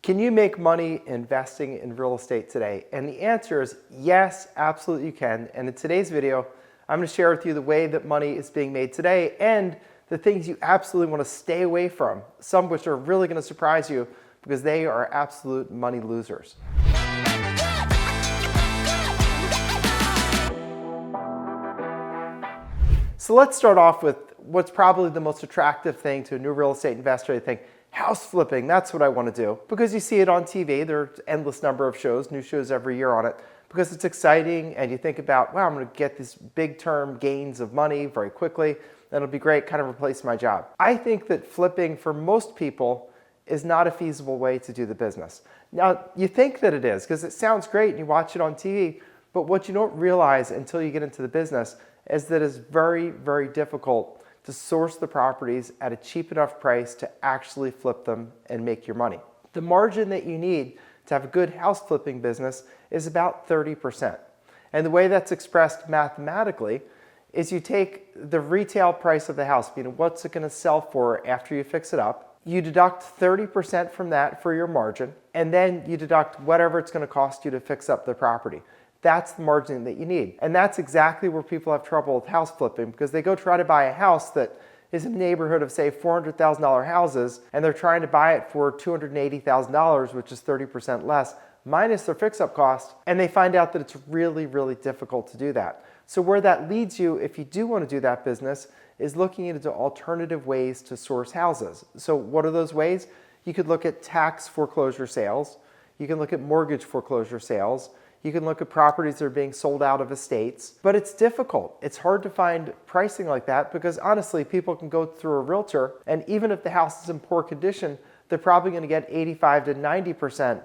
Can you make money investing in real estate today? And the answer is yes, absolutely you can. And in today's video, I'm going to share with you the way that money is being made today and the things you absolutely want to stay away from, some of which are really going to surprise you because they are absolute money losers. So let's start off with what's probably the most attractive thing to a new real estate investor. They think, house flipping, that's what I want to do. Because you see it on TV, there are an endless number of shows, new shows every year on it, because it's exciting and you think about, wow, I'm going to get these big term gains of money very quickly, that'll be great, kind of replace my job. I think that flipping for most people is not a feasible way to do the business. Now, you think that it is because it sounds great and you watch it on TV, but what you don't realize until you get into the business is that it's very, very difficult to source the properties at a cheap enough price to actually flip them and make your money. The margin that you need to have a good house flipping business is about 30%. And the way that's expressed mathematically is you take the retail price of the house, meaning what's it going to sell for after you fix it up, you deduct 30% from that for your margin, and then you deduct whatever it's going to cost you to fix up the property. That's the margin that you need. And that's exactly where people have trouble with house flipping because they go try to buy a house that is in the neighborhood of, say, $400,000 houses, and they're trying to buy it for $280,000, which is 30% less, minus their fix-up cost, and they find out that it's really, really difficult to do that. So where that leads you, if you do want to do that business, is looking into alternative ways to source houses. So what are those ways? You could look at tax foreclosure sales. You can look at mortgage foreclosure sales. You can look at properties that are being sold out of estates, but it's difficult. It's hard to find pricing like that because honestly, people can go through a realtor and even if the house is in poor condition, they're probably going to get 85 to 90%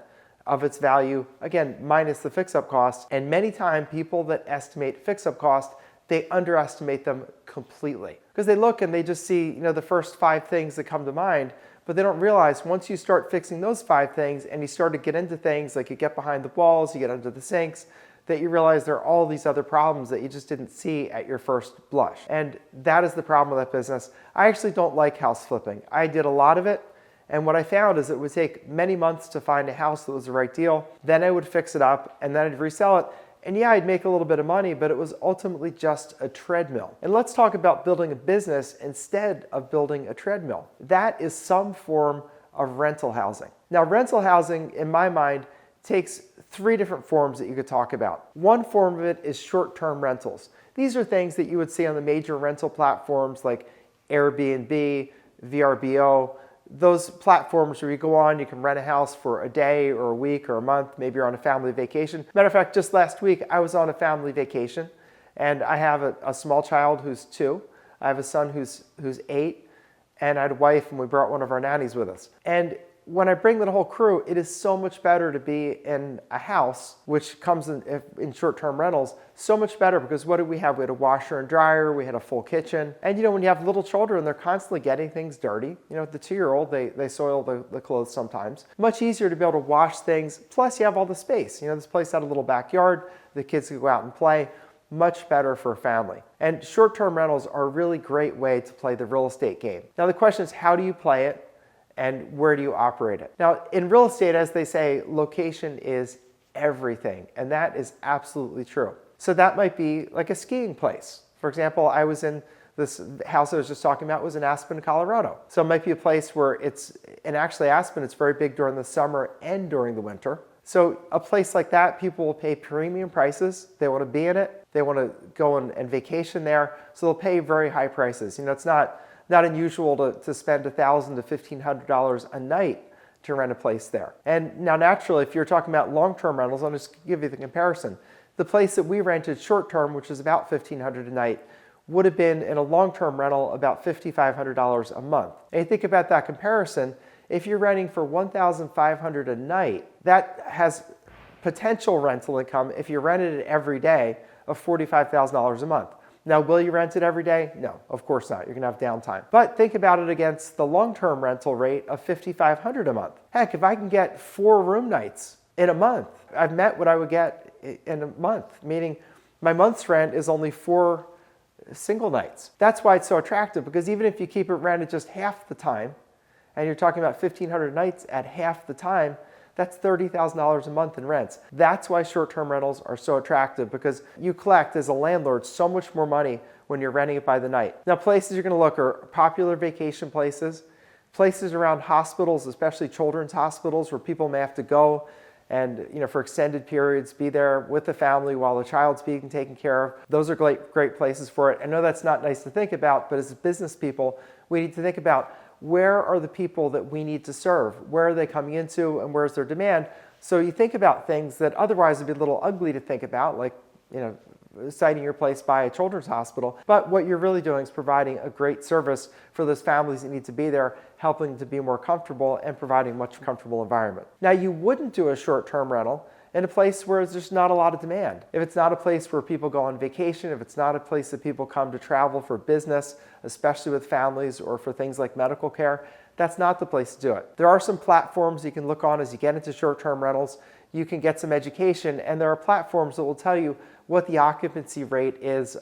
of its value, again, minus the fix-up cost. And many times people that estimate fix-up cost, they underestimate them completely because they look and they just see, the first 5 things that come to mind. But they don't realize once you start fixing those 5 things and you start to get into things like you get behind the walls, you get under the sinks, that you realize there are all these other problems that you just didn't see at your first blush. And that is the problem with that business. I actually don't like house flipping. I did a lot of it. And what I found is it would take many months to find a house that was the right deal. Then I would fix it up and then I'd resell it. And yeah, I'd make a little bit of money, but it was ultimately just a treadmill. And let's talk about building a business instead of building a treadmill. That is some form of rental housing. Now, rental housing, in my mind, takes 3 different forms that you could talk about. One form of it is short-term rentals. These are things that you would see on the major rental platforms like Airbnb, VRBO, those platforms where you go on, you can rent a house for a day or a week or a month, maybe you're on a family vacation. Matter of fact, just last week, I was on a family vacation and I have a small child who's 2. I have a son who's 8 and I had a wife and we brought one of our nannies with us. And when I bring the whole crew, it is so much better to be in a house, which comes in short-term rentals, so much better because what did we have? We had a washer and dryer, we had a full kitchen. And when you have little children, they're constantly getting things dirty. The 2-year-old, they soil the clothes sometimes. Much easier to be able to wash things. Plus you have all the space. This place had a little backyard, the kids could go out and play. Much better for a family. And short-term rentals are a really great way to play the real estate game. Now the question is, how do you play it? And where do you operate it? Now, in real estate, as they say, location is everything, and that is absolutely true. So that might be like a skiing place. For example, I was in this house I was just talking about was in Aspen, Colorado. So it might be a place where and actually Aspen, it's very big during the summer and during the winter. So a place like that, people will pay premium prices. They want to be in it. They want to go and vacation there. So they'll pay very high prices. It's not unusual to spend $1,000 to $1,500 a night to rent a place there. And now naturally, if you're talking about long-term rentals, I'll just give you the comparison. The place that we rented short-term, which is about $1,500 a night, would have been in a long-term rental about $5,500 a month. And you think about that comparison, if you're renting for $1,500 a night, that has potential rental income if you rented it every day of $45,000 a month. Now, will you rent it every day? No, of course not. You're going to have downtime. But think about it against the long-term rental rate of $5,500 a month. Heck, if I can get 4 room nights in a month, I've met what I would get in a month, meaning my month's rent is only 4 single nights. That's why it's so attractive, because even if you keep it rented just half the time and you're talking about 1,500 nights at half the time, that's $30,000 a month in rents. That's why short-term rentals are so attractive, because you collect as a landlord so much more money when you're renting it by the night. Now, places you're going to look are popular vacation places, places around hospitals, especially children's hospitals, where people may have to go and, for extended periods, be there with the family while the child's being taken care of. Those are great places for it. I know that's not nice to think about, but as business people, we need to think about, where are the people that we need to serve? Where are they coming into, and where's their demand? So you think about things that otherwise would be a little ugly to think about, like, citing your place by a children's hospital. But what you're really doing is providing a great service for those families that need to be there, helping to be more comfortable and providing a much comfortable environment. Now, you wouldn't do a short-term rental in a place where there's not a lot of demand. If it's not a place where people go on vacation, if it's not a place that people come to travel for business, especially with families or for things like medical care, that's not the place to do it. There are some platforms you can look on as you get into short-term rentals. You can get some education, and there are platforms that will tell you what the occupancy rate is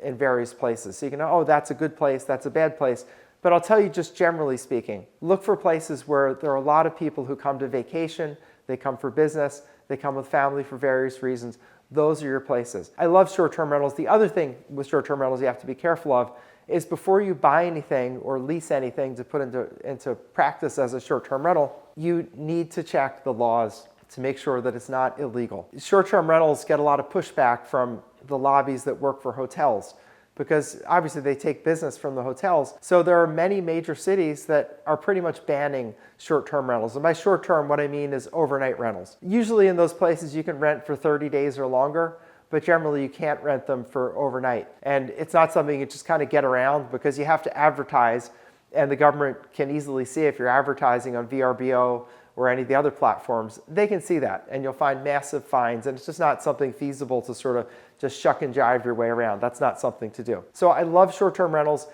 in various places. So you can know, oh, that's a good place, that's a bad place. But I'll tell you, just generally speaking, look for places where there are a lot of people who come to vacation, they come for business, they come with family for various reasons. Those are your places. I love short-term rentals. The other thing with short-term rentals you have to be careful of is, before you buy anything or lease anything to put into practice as a short-term rental, you need to check the laws to make sure that it's not illegal. Short-term rentals get a lot of pushback from the lobbies that work for hotels, because obviously they take business from the hotels. So there are many major cities that are pretty much banning short-term rentals. And by short-term, what I mean is overnight rentals. Usually in those places you can rent for 30 days or longer, but generally you can't rent them for overnight. And it's not something you just kind of get around, because you have to advertise, and the government can easily see if you're advertising on VRBO or any of the other platforms. They can see that, and you'll find massive fines, and it's just not something feasible to sort of just shuck and jive your way around. That's not something to do. So I love short-term rentals.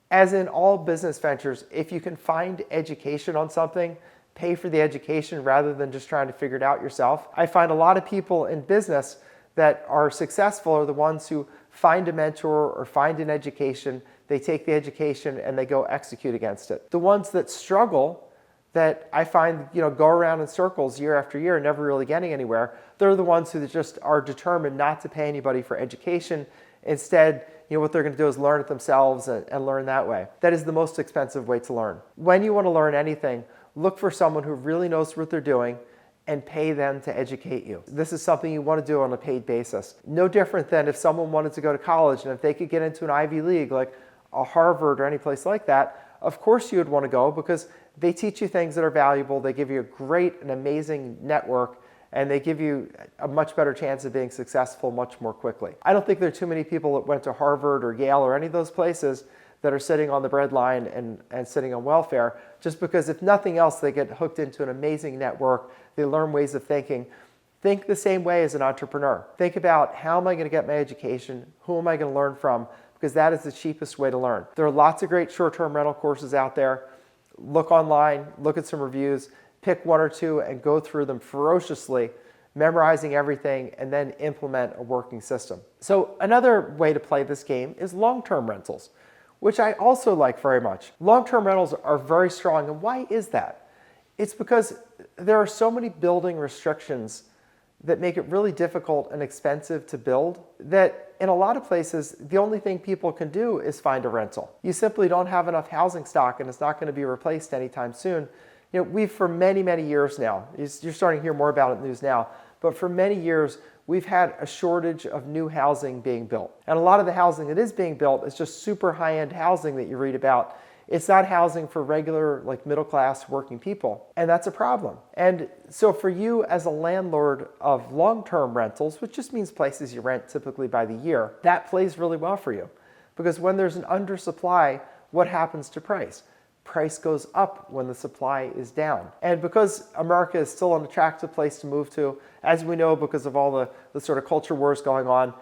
As in all business ventures, if you can find education on something, pay for the education rather than just trying to figure it out yourself. I find a lot of people in business that are successful are the ones who find a mentor or find an education, they take the education and they go execute against it. The ones that struggle, that I find go around in circles year after year, never really getting anywhere, they're the ones who just are determined not to pay anybody for education. Instead, what they're going to do is learn it themselves and learn that way. That is the most expensive way to learn. When you want to learn anything, look for someone who really knows what they're doing and pay them to educate you. This is something you want to do on a paid basis. No different than if someone wanted to go to college, and if they could get into an Ivy League like a Harvard or any place like that, of course you would want to go, because they teach you things that are valuable, they give you a great and amazing network, and they give you a much better chance of being successful much more quickly. I don't think there are too many people that went to Harvard or Yale or any of those places that are sitting on the breadline and sitting on welfare, just because if nothing else, they get hooked into an amazing network, they learn ways of thinking. Think the same way as an entrepreneur. Think about, how am I going to get my education? Who am I going to learn from? Because that is the cheapest way to learn. There are lots of great short-term rental courses out there. Look online, look at some reviews, pick one or two and go through them ferociously, memorizing everything, and then implement a working system. So another way to play this game is long-term rentals, which I also like very much. Long-term rentals are very strong, and why is that? It's because there are so many building restrictions that make it really difficult and expensive to build, that in a lot of places, the only thing people can do is find a rental. You simply don't have enough housing stock, and it's not going to be replaced anytime soon. We've for many, many years now, you're starting to hear more about it in the news now, but for many years, we've had a shortage of new housing being built. And a lot of the housing that is being built is just super high-end housing that you read about. It's not housing for regular, middle-class working people, and that's a problem. And so for you as a landlord of long-term rentals, which just means places you rent typically by the year, that plays really well for you. Because when there's an undersupply, what happens to price? Price goes up when the supply is down. And because America is still an attractive place to move to, as we know, because of all the sort of culture wars going on,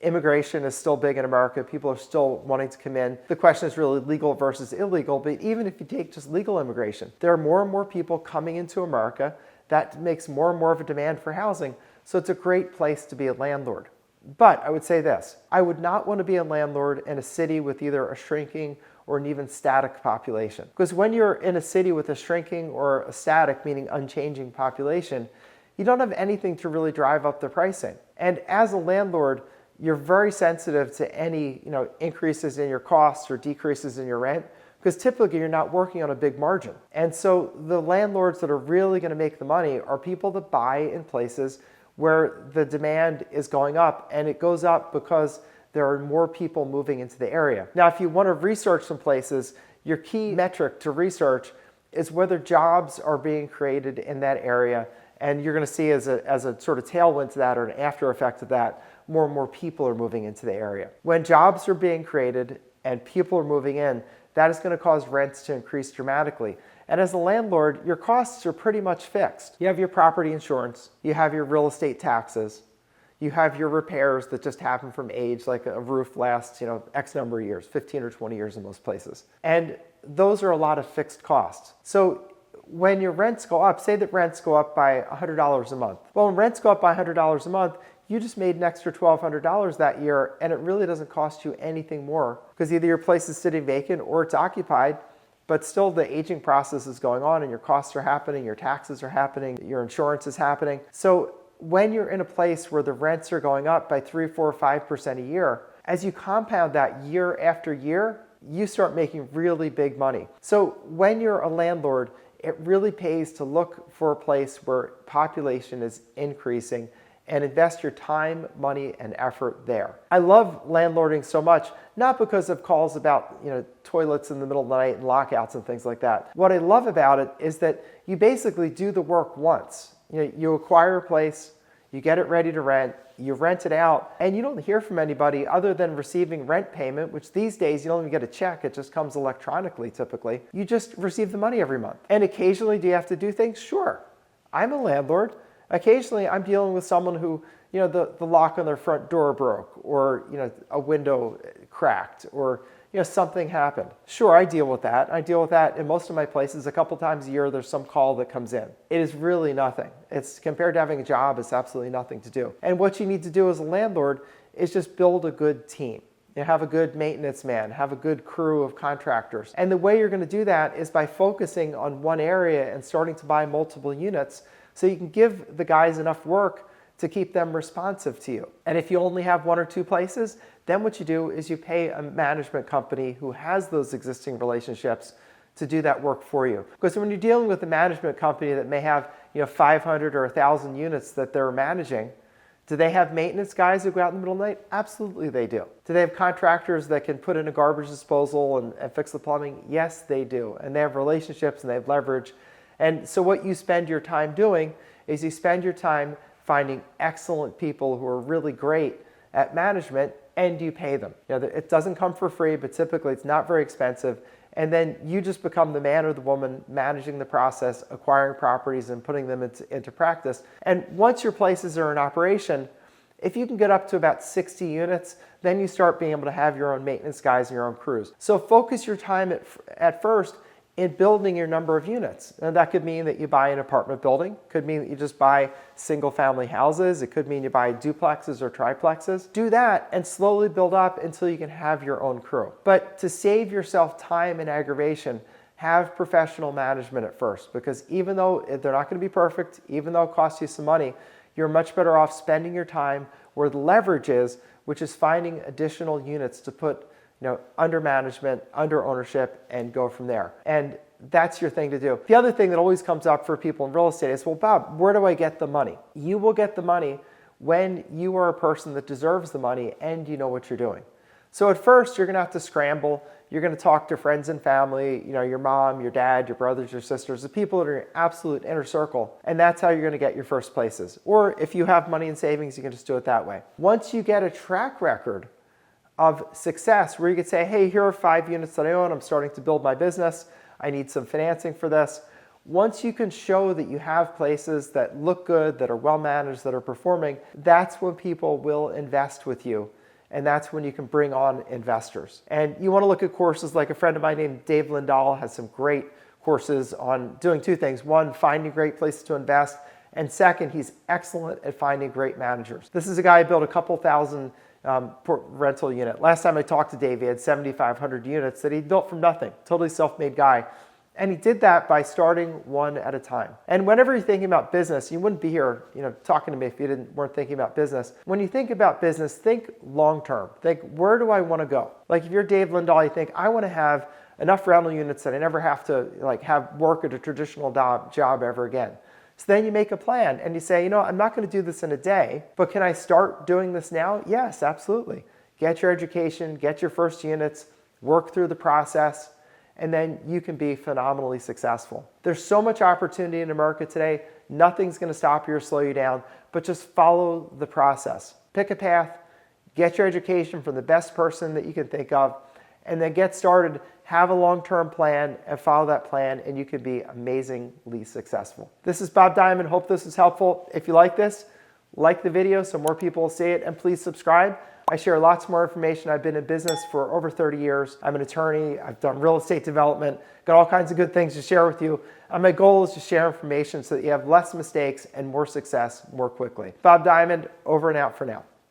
immigration is still big in America. People are still wanting to come in. The question is really legal versus illegal, but even if you take just legal immigration, there are more and more people coming into America. That makes more and more of a demand for housing, so it's a great place to be a landlord. But I would say this, I would not want to be a landlord in a city with either a shrinking or an even static population. Because when you're in a city with a shrinking or a static, meaning unchanging population, you don't have anything to really drive up the pricing. And as a landlord, you're very sensitive to any increases in your costs or decreases in your rent, because typically you're not working on a big margin. And so the landlords that are really going to make the money are people that buy in places where the demand is going up, and it goes up because there are more people moving into the area. Now, if you want to research some places, your key metric to research is whether jobs are being created in that area, and you're going to see as a sort of tailwind to that or an after effect of that, more and more people are moving into the area. When jobs are being created and people are moving in, that is going to cause rents to increase dramatically. And as a landlord, your costs are pretty much fixed. You have your property insurance, you have your real estate taxes, you have your repairs that just happen from age, like a roof lasts, X number of years, 15 or 20 years in most places. And those are a lot of fixed costs. So when your rents go up, say that rents go up by $100 a month. Well, when rents go up by $100 a month, you just made an extra $1,200 that year, and it really doesn't cost you anything more, because either your place is sitting vacant or it's occupied, but still the aging process is going on and your costs are happening, your taxes are happening, your insurance is happening. So when you're in a place where the rents are going up by 3, 4, 5% a year, as you compound that year after year, you start making really big money. So when you're a landlord, it really pays to look for a place where population is increasing and invest your time, money, and effort there. I love landlording so much, not because of calls about toilets in the middle of the night and lockouts and things like that. What I love about it is that you basically do the work once. You acquire a place, you get it ready to rent, you rent it out, and you don't hear from anybody other than receiving rent payment, which these days you don't even get a check, it just comes electronically typically. You just receive the money every month. And occasionally, do you have to do things? Sure. I'm a landlord. Occasionally, I'm dealing with someone who, the lock on their front door broke, or, a window cracked, or, something happened. Sure, I deal with that. I deal with that in most of my places. A couple times a year, there's some call that comes in. It is really nothing. It's compared to having a job, it's absolutely nothing to do. And what you need to do as a landlord is just build a good team. Have a good maintenance man, have a good crew of contractors. And the way you're going to do that is by focusing on one area and starting to buy multiple units, so you can give the guys enough work to keep them responsive to you. And if you only have 1 or 2 places, then what you do is you pay a management company who has those existing relationships to do that work for you. Because when you're dealing with a management company that may have 500 or 1,000 units that they're managing, do they have maintenance guys who go out in the middle of the night? Absolutely they do. Do they have contractors that can put in a garbage disposal and fix the plumbing? Yes, they do. And they have relationships and they have leverage. And so what you spend your time doing is you spend your time finding excellent people who are really great at management, and you pay them. It doesn't come for free, but typically it's not very expensive. And then you just become the man or the woman managing the process, acquiring properties and putting them into practice. And once your places are in operation, if you can get up to about 60 units, then you start being able to have your own maintenance guys and your own crews. So focus your time at first in building your number of units. And that could mean that you buy an apartment building, could mean that you just buy single family houses, it could mean you buy duplexes or triplexes. Do that and slowly build up until you can have your own crew. But to save yourself time and aggravation, have professional management at first, because even though they're not going to be perfect, even though it costs you some money, you're much better off spending your time where the leverage is, which is finding additional units to put under management, under ownership, and go from there. And that's your thing to do. The other thing that always comes up for people in real estate is, well, Bob, where do I get the money? You will get the money when you are a person that deserves the money and you know what you're doing. So at first, you're going to have to scramble. You're going to talk to friends and family, your mom, your dad, your brothers, your sisters, the people that are in your absolute inner circle. And that's how you're going to get your first places. Or if you have money in savings, you can just do it that way. Once you get a track record of success where you could say, hey, here are 5 units that I own. I'm starting to build my business. I need some financing for this. Once you can show that you have places that look good, that are well managed, that are performing, that's when people will invest with you. And that's when you can bring on investors. And you want to look at courses like a friend of mine named Dave Lindahl has some great courses on doing 2 things. One, finding great places to invest. And second, he's excellent at finding great managers. This is a guy who built a couple thousand rental unit. Last time I talked to Dave, he had 7,500 units that he built from nothing. Totally self-made guy. And he did that by starting one at a time. And whenever you're thinking about business, you wouldn't be here, talking to me if you weren't thinking about business. When you think about business, think long-term. Think, where do I want to go? Like if you're Dave Lindahl, you think, I want to have enough rental units that I never have to have work at a traditional job ever again. So then you make a plan and you say, I'm not going to do this in a day, but can I start doing this now? Yes, absolutely. Get your education, get your first units, work through the process, and then you can be phenomenally successful. There's so much opportunity in America today. Nothing's going to stop you or slow you down, but just follow the process. Pick a path, get your education from the best person that you can think of, and then get started. Have a long-term plan and follow that plan, and you can be amazingly successful. This is Bob Diamond. Hope this is helpful. If you like this, like the video so more people will see it, and please subscribe. I share lots more information. I've been in business for over 30 years. I'm an attorney. I've done real estate development, got all kinds of good things to share with you. And my goal is to share information so that you have less mistakes and more success more quickly. Bob Diamond, over and out for now.